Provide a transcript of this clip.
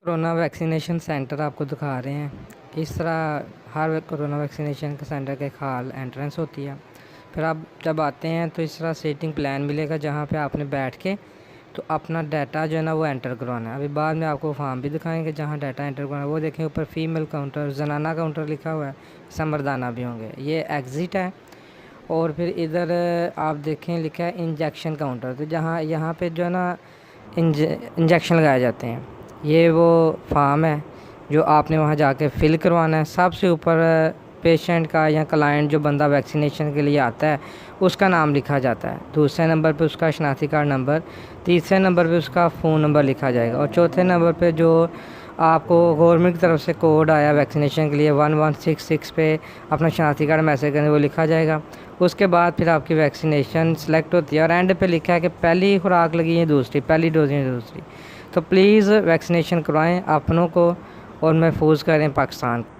Corona vaccination centre आपको दिखा रहे हैं। इस तरह हर कोरोना वैक्सीनेशन के सेंटर के खाल एंट्रेंस होती है। फिर आप जब आते हैं तो इस तरह सीटिंग प्लान मिलेगा, जहाँ पे आपने बैठ के तो अपना डाटा जो है ना वो एंटर करवाना है। अभी बाद में आपको फॉर्म भी दिखाएंगे जहाँ डाटा एंटर करवाना है। वो देखें ऊपर फीमेल काउंटर, जनाना काउंटर लिखा हुआ है, इसमें मर्दाना भी होंगे। ये एग्ज़िट है। और फिर इधर आप देखें लिखा है इंजेक्शन काउंटर, तो जहाँ यहाँ पे जो है ना इंजेक्शन लगाए जाते हैं। ये वो फॉर्म है जो आपने वहाँ जाके फ़िल करवाना है। सबसे ऊपर पेशेंट का या क्लाइंट जो बंदा वैक्सीनेशन के लिए आता है उसका नाम लिखा जाता है। दूसरे नंबर पे उसका शनाख्ती कार्ड नंबर, तीसरे नंबर पे उसका फ़ोन नंबर लिखा जाएगा, और चौथे नंबर पे जो आपको गवर्नमेंट की तरफ से कोड आया वैक्सीनेशन के लिए 1166 पे अपना शनाख्ती कार्ड मैसेज करने वो लिखा जाएगा। उसके बाद फिर आपकी वैक्सीनेशन सेलेक्ट होती है और एंड पे लिखा है कि पहली खुराक लगी है, दूसरी, पहली डोज है दूसरी। तो प्लीज़ वैक्सीनेशन करवाएं अपनों को और महफूज करें पाकिस्तान को।